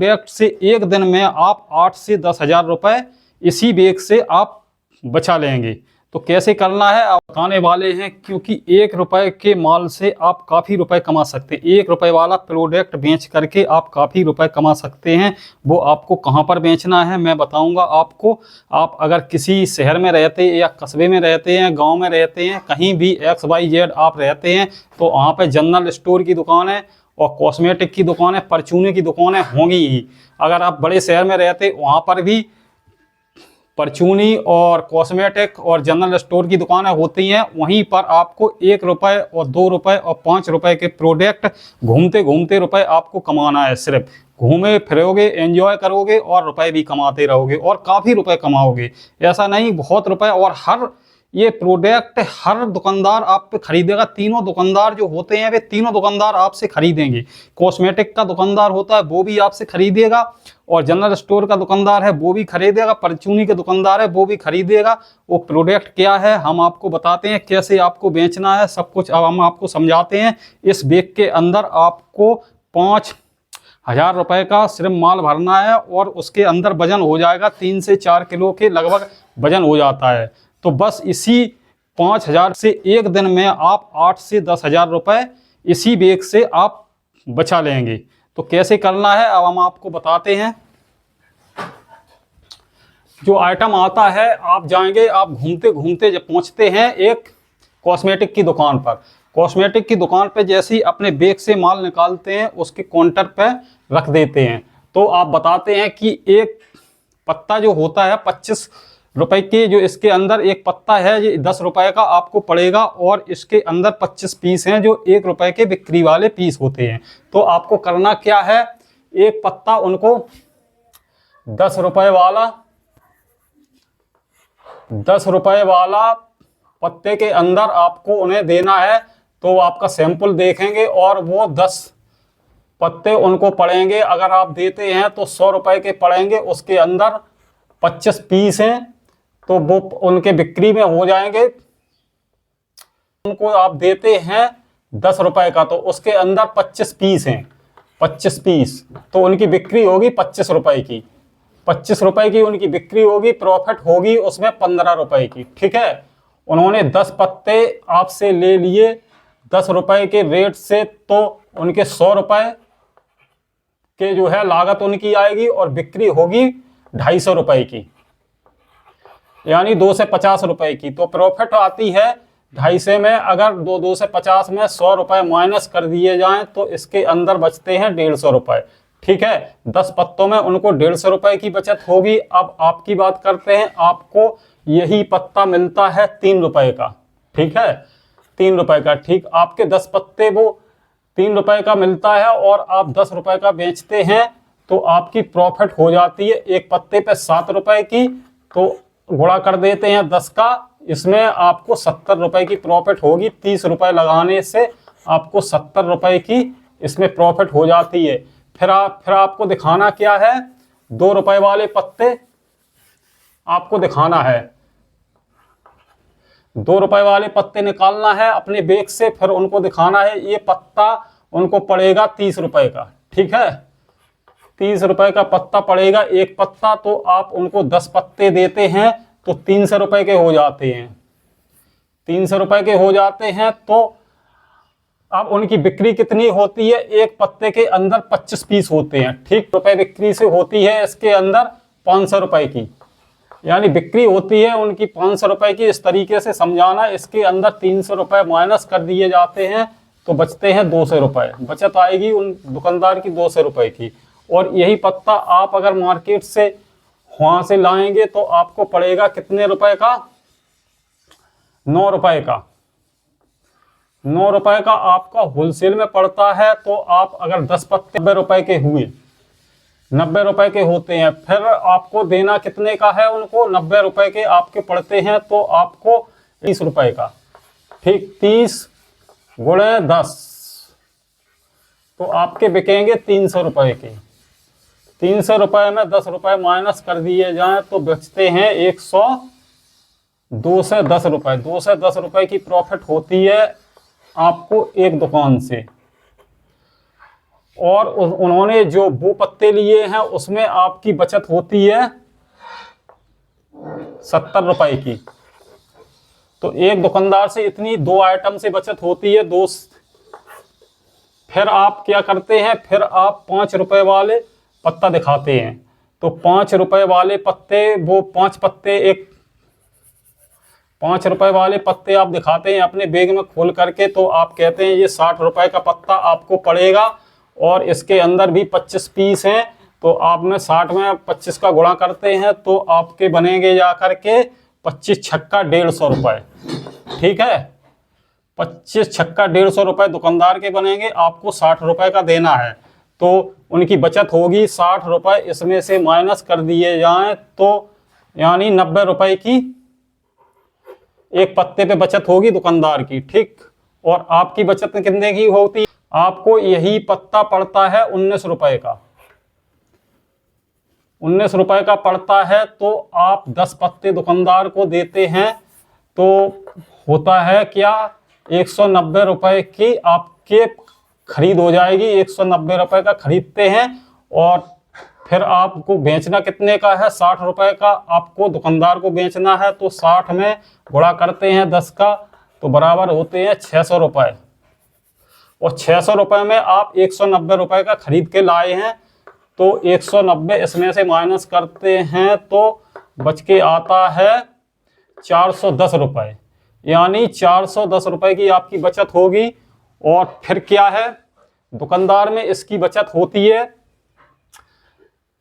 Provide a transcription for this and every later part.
Product से एक दिन में आप 8 से 10,000 रुपए इसी बैग से आप बचा लेंगे। तो कैसे करना है आप बताने वाले हैं, क्योंकि 1 रुपए के माल से आप काफ़ी रुपए कमा सकते हैं। 1 रुपए वाला प्रोडक्ट बेच करके आप काफ़ी रुपए कमा सकते हैं। वो आपको कहाँ पर बेचना है मैं बताऊंगा आपको। आप अगर किसी शहर में रहते या कस्बे में रहते हैं, गांव में रहते हैं, कहीं भी XYZ आप रहते हैं, तो वहाँ पर जनरल स्टोर की दुकान है और कॉस्मेटिक की दुकान है, परचूने की दुकानें होंगी ही। अगर आप बड़े शहर में रहते वहाँ पर भी परचूनी और कॉस्मेटिक और जनरल स्टोर की दुकानें होती हैं। वहीं पर आपको 1 रुपए और 2 रुपए और 5 रुपए के प्रोडक्ट घूमते घूमते रुपए आपको कमाना है। सिर्फ घूमे फिरोगे, एंजॉय करोगे और रुपए भी कमाते रहोगे और काफ़ी रुपए कमाओगे। ऐसा नहीं, बहुत रुपए। और हर ये प्रोडक्ट हर दुकानदार आप पे खरीदेगा। तीनों दुकानदार जो होते हैं वे तीनों दुकानदार आपसे खरीदेंगे। कॉस्मेटिक का दुकानदार होता है वो भी आपसे खरीदेगा और जनरल स्टोर का दुकानदार है वो भी खरीदेगा, परचूनी के दुकानदार है वो भी खरीदेगा। वो प्रोडक्ट क्या है हम आपको बताते हैं, कैसे आपको बेचना है, सब कुछ अब हम आपको समझाते हैं। इस बैग के अंदर आपको 5,000 रुपए का सिर्फ माल भरना है और उसके अंदर वजन हो जाएगा 3 से 4 किलो के लगभग वजन हो जाता है। तो बस इसी 5,000 से एक दिन में आप 8 से 10,000 रुपए इसी बैग से आप बचा लेंगे। तो कैसे करना है अब हम आपको बताते हैं। जो आइटम आता है, आप जाएंगे, आप घूमते घूमते जब पहुंचते हैं एक कॉस्मेटिक की दुकान पर। कॉस्मेटिक की दुकान पे जैसे ही अपने बैग से माल निकालते हैं उसके काउंटर पे रख देते हैं। तो आप बताते हैं कि एक पत्ता जो होता है 25 रुपए के, जो इसके अंदर एक पत्ता है ये 10 रुपए का आपको पड़ेगा और इसके अंदर 25 पीस हैं जो 1 रुपए के बिक्री वाले पीस होते हैं। तो आपको करना क्या है, एक पत्ता उनको 10 रुपए वाला पत्ते के अंदर आपको उन्हें देना है। तो आपका सैंपल देखेंगे और वो 10 पत्ते उनको पड़ेंगे। अगर आप देते हैं तो 100 रुपए के पड़ेंगे, उसके अंदर 25 पीस हैं तो वो उनके बिक्री में हो जाएंगे। उनको आप देते हैं 10 रुपए का तो उसके अंदर 25 पीस हैं, 25 पीस तो उनकी बिक्री होगी 25 रुपए की। 25 रुपए की उनकी बिक्री होगी, प्रॉफिट होगी उसमें 15 रुपए की। ठीक है, उन्होंने 10 पत्ते आपसे ले लिए 10 रुपए के रेट से, तो उनके 100 रुपए के जो है लागत उनकी आएगी और बिक्री होगी 250 रुपए की, यानी 2 से 50 रुपए की। तो प्रॉफिट आती है 250 में। अगर 2 से 50 में 100 रुपए माइनस कर दिए जाएं तो इसके अंदर बचते हैं 150 रुपए। ठीक है, 10 पत्तों में उनको 150 रुपए की बचत होगी। अब आपकी बात करते हैं, आपको यही पत्ता मिलता है 3 रुपए का। ठीक है, 3 रुपए का। ठीक, आपके 10 पत्ते वो 3 रुपए का मिलता है और आप 10 रुपए का बेचते हैं तो आपकी प्रॉफिट हो जाती है एक पत्ते पे 7 रुपए की। तो गुणा कर देते हैं 10 का, इसमें आपको 70 रुपए की प्रॉफिट होगी। 30 रुपए लगाने से आपको 70 रुपए की इसमें प्रॉफिट हो जाती है। फिर आपको दिखाना क्या है, 2 रुपए वाले पत्ते आपको दिखाना है। 2 रुपए वाले पत्ते निकालना है अपने बैग से, फिर उनको दिखाना है। ये पत्ता उनको पड़ेगा 30 रुपए का। ठीक है, 30 रुपए का पत्ता पड़ेगा एक पत्ता। तो आप उनको 10 पत्ते देते हैं तो 300 रुपए के हो जाते हैं। 300 रुपए के हो जाते हैं तो अब उनकी बिक्री कितनी होती है, एक पत्ते के अंदर 25 पीस होते हैं। ठीक, रुपए बिक्री से होती है इसके अंदर 500 रुपए की, यानी बिक्री होती है उनकी 500 रुपए की। इस तरीके से समझाना। इसके अंदर 300 रुपए माइनस कर दिए जाते हैं तो बचते हैं 200 रुपए। बचत आएगी उन दुकानदार की 200 रुपए की। और यही पत्ता आप अगर मार्केट से वहां से लाएंगे तो आपको पड़ेगा कितने रुपए का, 9 रुपए का। 9 रुपए का आपका होलसेल में पड़ता है। तो आप अगर 10 पत्ते 90 रुपए के हुए, 90 रुपए के होते हैं, फिर आपको देना कितने का है उनको, 90 रुपए के आपके पड़ते हैं तो आपको 30 रुपए का। ठीक, 30 गुणे 10 तो आपके बिकेंगे 300 रुपए के। 300 रुपए में 10 रुपए माइनस कर दिए जाएं तो बचते हैं 100, 2 से 10 रुपए। 2 से 10 रुपए की प्रॉफिट होती है आपको एक दुकान से। और उन्होंने जो वो पत्ते लिए हैं उसमें आपकी बचत होती है 70 रुपए की। तो एक दुकानदार से इतनी 2 आइटम से बचत होती है 2। फिर आप क्या करते हैं, फिर आप 5 रुपए वाले पत्ता दिखाते हैं। तो 5 रुपए वाले पत्ते, वो 5 पत्ते, एक 5 रुपए वाले पत्ते आप दिखाते हैं अपने बैग में खोल करके। तो आप कहते हैं ये 60 रुपए का पत्ता आपको पड़ेगा और इसके अंदर भी 25 पीस हैं। तो आप में 60 में 25 का गुणा करते हैं तो आपके बनेंगे जा करके 25 छक्का 150 रुपए। ठीक है, 25 छक्का 150 रुपए दुकानदार के बनेंगे, आपको 60 रुपए का देना है। तो उनकी बचत होगी 60 रुपए, इसमें से माइनस कर दिए जाएं तो यानी 90 रुपए की एक पत्ते पे बचत होगी दुकानदार की। ठीक, और आपकी बचत कितने की होती है? आपको यही पत्ता पड़ता है 19 रुपए का। 19 रुपए का पड़ता है तो आप 10 पत्ते दुकानदार को देते हैं तो होता है क्या, 190 रुपए की आपके खरीद हो जाएगी। 190 रुपए का खरीदते हैं और फिर आपको बेचना कितने का है, 60 रुपए का आपको दुकानदार को बेचना है। तो 60 में गुणा करते हैं 10 का तो बराबर होते हैं 600 रुपए। और 600 रुपए में आप 190 रुपए का खरीद के लाए हैं तो 190 इसमें से माइनस करते हैं तो बच के आता है 410 रुपए। यानी 410 रुपए की आपकी बचत होगी। और फिर क्या है, दुकानदार में इसकी बचत होती है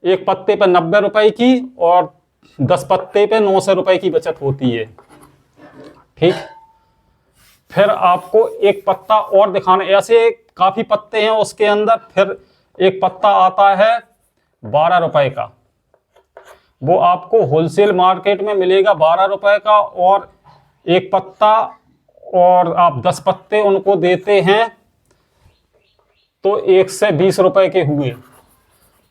एक पत्ते पर 90 रुपए की और 10 पत्ते पे 900 रुपए की बचत होती है। ठीक, फिर आपको एक पत्ता और दिखाना, ऐसे काफी पत्ते हैं उसके अंदर। फिर एक पत्ता आता है 12 रुपए का, वो आपको होलसेल मार्केट में मिलेगा 12 रुपए का। और एक पत्ता और आप 10 पत्ते उनको देते हैं तो 1 से 20 रुपए के हुए।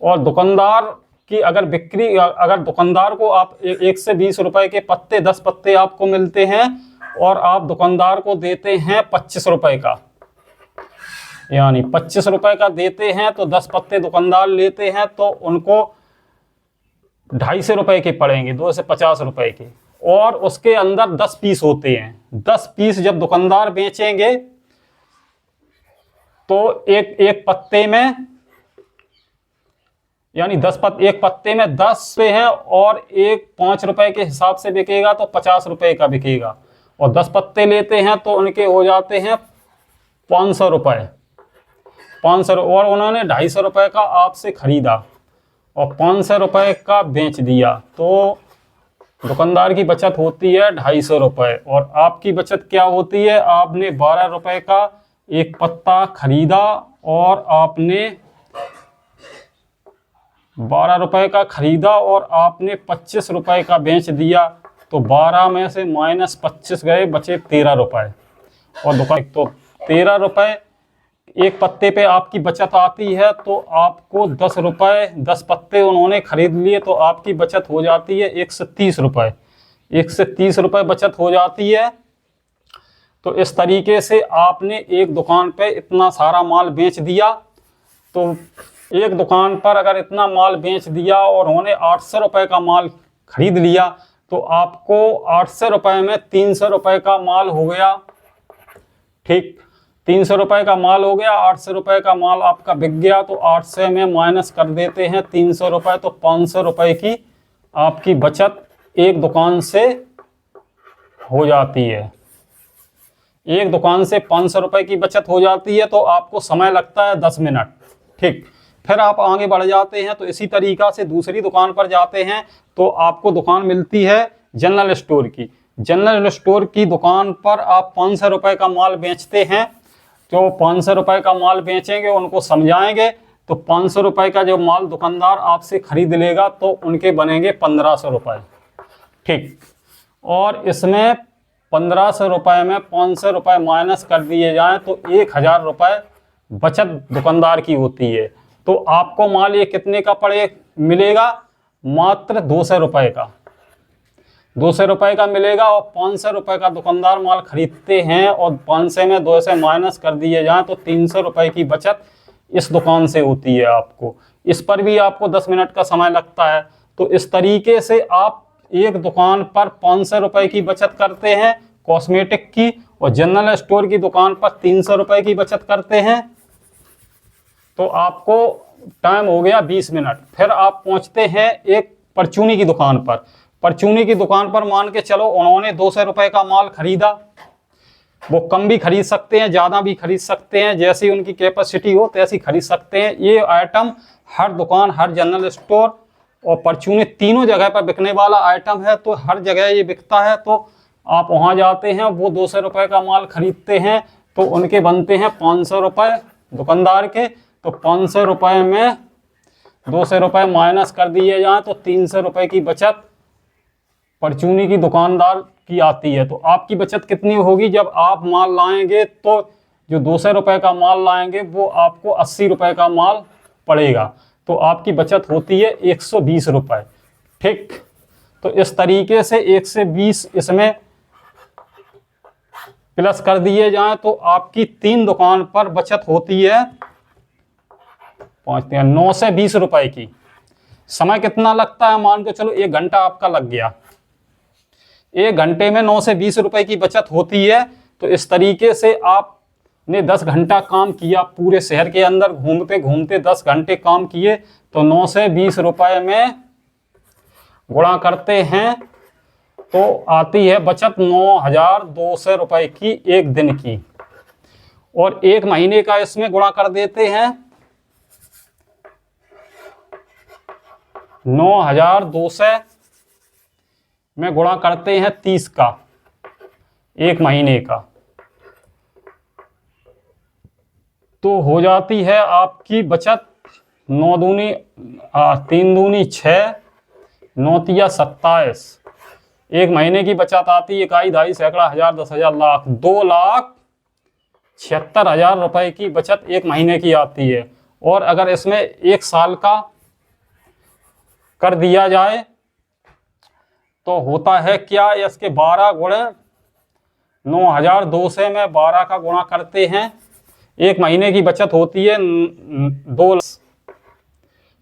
और दुकानदार की अगर बिक्री, अगर दुकानदार को आप 1 से 20 रुपए के पत्ते 10 पत्ते आपको मिलते हैं और आप दुकानदार को देते हैं 25 रुपए का, यानी 25 रुपए का देते हैं तो 10 पत्ते दुकानदार लेते हैं तो उनको 250 रुपए के पड़ेंगे, 2 से 50 रुपए के। और उसके अंदर 10 पीस होते हैं। 10 पीस जब दुकानदार बेचेंगे तो एक पत्ते में, यानी एक पत्ते में 10 पे हैं और एक 5 रुपए के हिसाब से बिकेगा तो 50 रुपए का बिकेगा। और 10 पत्ते लेते हैं तो उनके हो जाते हैं 500 रुपए। 500, और उन्होंने 250 रुपए का आपसे खरीदा और 500 रुपए का बेच दिया तो दुकानदार की बचत होती है 250 रुपए। और आपकी बचत क्या होती है, आपने 12 रुपए का एक पत्ता खरीदा और आपने 12 रुपए का खरीदा और आपने 25 रुपए का बेच दिया तो 12 में से माइनस 25 गए, बचे 13 रुपए। और दुकान तो 13 रुपए एक पत्ते पे आपकी बचत आती है। तो आपको 10 रुपए, 10 पत्ते उन्होंने खरीद लिए तो आपकी बचत हो जाती है 1 से 30 रुपए। 1 से 30 रुपए बचत हो जाती है। तो इस तरीके से आपने एक दुकान पे इतना सारा माल बेच दिया। तो एक दुकान पर अगर इतना माल बेच दिया और उन्होंने 800 रुपए का माल खरीद लिया तो आपको 800 रुपए में 300 रुपए का माल हो गया। ठीक, 300 रुपए का माल हो गया। 800 रुपए का माल आपका बिक गया तो 800 में माइनस कर देते हैं 300 रुपए तो 500 रुपए की आपकी बचत एक दुकान से हो जाती है। एक दुकान से 500 रुपए की बचत हो जाती है तो आपको समय लगता है 10 मिनट। ठीक, फिर आप आगे बढ़ जाते हैं तो इसी तरीका से दूसरी दुकान पर जाते हैं तो आपको दुकान मिलती है जनरल स्टोर की। जनरल स्टोर की दुकान पर आप 500 रुपए का माल बेचते हैं। तो 500 रुपए का माल बेचेंगे, उनको समझाएंगे तो 500 रुपए का जो माल दुकानदार आपसे खरीद लेगा तो उनके बनेंगे 1500 रुपए। ठीक, और इसमें 1500 रुपए में 500 रुपए माइनस कर दिए जाएं तो 1000 रुपए बचत दुकानदार की होती है। तो आपको माल ये कितने का मिलेगा, मात्र 200 रुपए का। 200 रुपए का मिलेगा और 500 रुपए का दुकानदार माल खरीदते हैं और 500 में 200 माइनस कर दिए जाएं तो 300 रुपए की बचत इस दुकान से होती है आपको, इस पर भी आपको 10 मिनट का समय लगता है। तो इस तरीके से आप एक दुकान पर 500 रुपए की बचत करते हैं कॉस्मेटिक की, और जनरल स्टोर की दुकान पर 300 रुपए की बचत करते हैं। तो आपको टाइम हो गया 20 मिनट। फिर आप पहुंचते हैं एक परचूनी की दुकान पर। परचूनी की दुकान पर मान के चलो उन्होंने 200 रुपए का माल खरीदा, वो कम भी खरीद सकते हैं, ज़्यादा भी खरीद सकते हैं, जैसी उनकी कैपेसिटी हो तैसी खरीद सकते हैं। ये आइटम हर दुकान, हर जनरल स्टोर और परचूनी तीनों जगह पर बिकने वाला आइटम है, तो हर जगह ये बिकता है। तो आप वहाँ जाते हैं, वो 200 रुपए का माल खरीदते हैं, तो उनके बनते हैं 500 रुपए दुकानदार के। तो 500 रुपए में 200 रुपए माइनस कर दिए जाएँ तो 300 रुपए की बचत परचूनी की दुकानदार की आती है। तो आपकी बचत कितनी होगी? जब आप माल लाएंगे तो जो 200 रुपए का माल लाएंगे वो आपको 80 रुपए का माल पड़ेगा, तो आपकी बचत होती है 120 रुपए। ठीक, तो इस तरीके से 1 से 20 इसमें प्लस कर दिए जाएं तो आपकी 3 दुकान पर बचत होती है 9 से 20 रुपए की। समय कितना लगता है? मान के चलो 1 घंटा आपका लग गया, 1 घंटे में 9 से 20 रुपए की बचत होती है। तो इस तरीके से आपने 10 घंटा काम किया, पूरे शहर के अंदर घूमते घूमते 10 घंटे काम किए, तो 9 से 20 रुपए में गुणा करते हैं तो आती है बचत 9,200 रुपए की एक दिन की। और 1 महीने का इसमें गुणा कर देते हैं, 9,200 में गुणा करते हैं 30 का, 1 महीने का, तो हो जाती है आपकी बचत 9 दूनी 3 दूनी 6, 9 तिया 27। 1 महीने की बचत आती है 1, 2, सैकड़ा, 1000, 10,000, लाख, 2,76,000 रुपए की बचत 1 महीने की आती है। और अगर इसमें 1 साल का कर दिया जाए तो होता है क्या? इसके 12 गुणे 9,200 में 12 का गुणा करते हैं, 1 महीने की बचत होती है 2 लाख।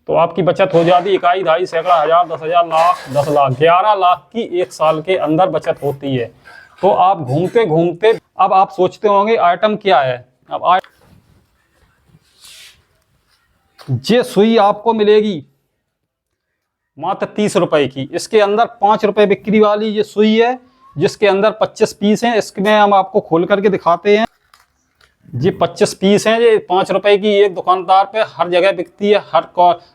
तो आपकी बचत हो जाती है 1, 2, सैकड़ा, 1000, 10,000, लाख, 10 लाख, 11 लाख की 1 साल के अंदर बचत होती है। तो आप घूमते घूमते, अब आप सोचते होंगे आइटम क्या है। अब ये सुई आपको मिलेगी मात्र 30 रुपए की। इसके अंदर 5 रुपए बिक्री वाली ये सुई है, जिसके अंदर 25 पीस हैं। इसमें हम आपको खोल करके दिखाते हैं। ये 25 पीस हैं, ये 5 रुपए की एक दुकानदार पे हर जगह बिकती है, हर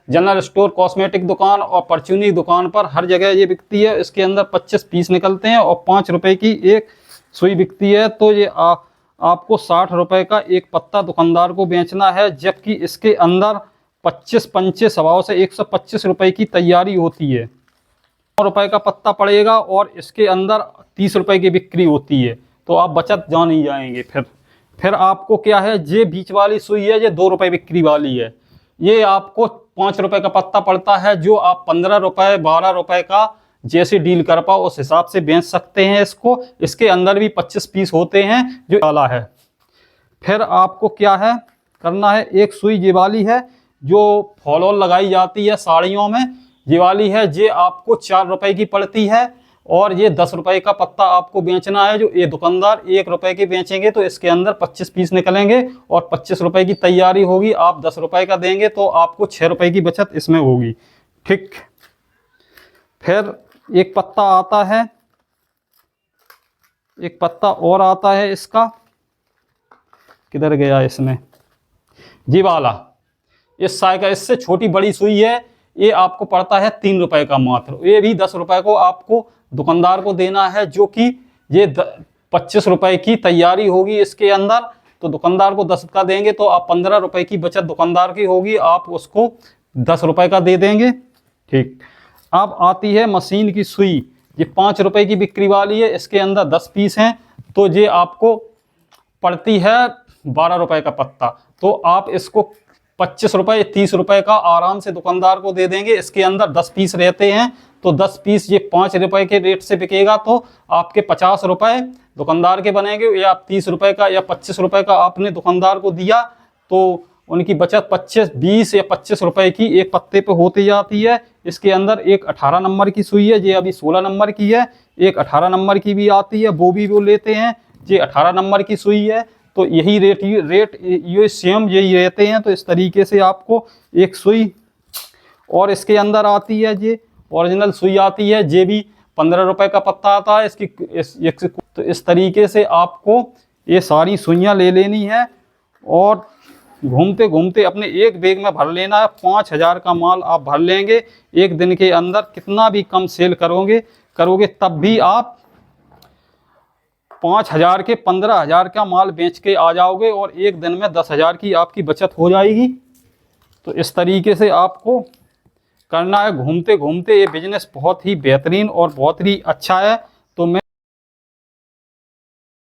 जनरल स्टोर, कॉस्मेटिक दुकान और परचूनी दुकान पर हर जगह ये बिकती है। इसके अंदर 25 पीस निकलते हैं और 5 रुपए की एक सुई बिकती है। तो ये आपको 60 रुपए का एक पत्ता दुकानदार को बेचना है, जबकि इसके अंदर 25 पंचे सवाओं से 125 रुपए की तैयारी होती है। 100 रुपए का पत्ता पड़ेगा और इसके अंदर 30 रुपए की बिक्री होती है। तो आप बचत जान ही जाएंगे। फिर आपको क्या है, ये बीच वाली सुई है, ये 2 रुपए बिक्री वाली है। ये आपको 5 रुपए का पत्ता पड़ता है, जो आप 15 रुपए 12 रुपए का जैसे डील कर पाओ उस हिसाब से बेच सकते हैं इसको। इसके अंदर भी 25 पीस होते हैं जो डाला है। फिर आपको क्या है करना है, एक सुई ये वाली है जो फॉल लगाई जाती है साड़ियों में, ये वाली है, ये आपको 4 रुपए की पड़ती है। और ये 10 रुपए का पत्ता आपको बेचना है, जो ये दुकानदार 1 रुपए के बेचेंगे तो इसके अंदर 25 पीस निकलेंगे और 25 रुपए की तैयारी होगी। आप 10 रुपए का देंगे तो आपको 6 रुपए की बचत इसमें होगी। ठीक, फिर एक पत्ता आता है, एक पत्ता और आता है, इसका किधर गया इसमें, जी वाला, इस साइज का, इससे छोटी बड़ी सुई है, ये आपको पड़ता है 3 रुपए का मात्र। ये भी 10 रुपए को आपको दुकानदार को देना है, जो कि ये 25 रुपए की तैयारी होगी इसके अंदर। तो दुकानदार को 10 का देंगे तो आप 15 रुपए की बचत दुकानदार की होगी, आप उसको 10 रुपए का दे देंगे। ठीक, अब आती है मशीन की सुई, ये 5 रुपए की बिक्री वाली है, इसके अंदर 10 पीस हैं, तो ये आपको पड़ती है 12 रुपए का पत्ता। तो आप इसको 25 रुपए 30 रुपए का आराम से दुकानदार को दे देंगे। इसके अंदर 10 पीस रहते हैं, तो 10 पीस ये 5 रुपए के रेट से बिकेगा, तो आपके 50 रुपए दुकानदार के बनेंगे। या आप 30 रुपए का या 25 रुपए का आपने दुकानदार को दिया तो उनकी बचत 20 या 25 रुपए की एक पत्ते पे होती जाती है। इसके अंदर एक 18 नंबर की सुई है, ये अभी 16 नंबर की है। एक 18 नंबर की भी आती है, वो भी वो लेते हैं। ये 18 नंबर की सुई है, तो यही रेट ये सेम यही रहते हैं। तो इस तरीके से आपको एक सुई और इसके अंदर आती है, ये ओरिजिनल सुई आती है, ये भी 15 रुपए का पत्ता आता है तो इस तरीके से आपको ये सारी सुइयां ले लेनी है और घूमते घूमते अपने एक बैग में भर लेना है। 5000 का माल आप भर लेंगे एक दिन के अंदर। कितना भी कम सेल करोगे तब भी आप 5000 के 15000 का माल बेच के आ जाओगे और एक दिन में 10,000 की आपकी बचत हो जाएगी। तो इस तरीके से आपको करना है। घूमते घूमते ये बिजनेस बहुत ही बेहतरीन और बहुत ही अच्छा है। तो मैं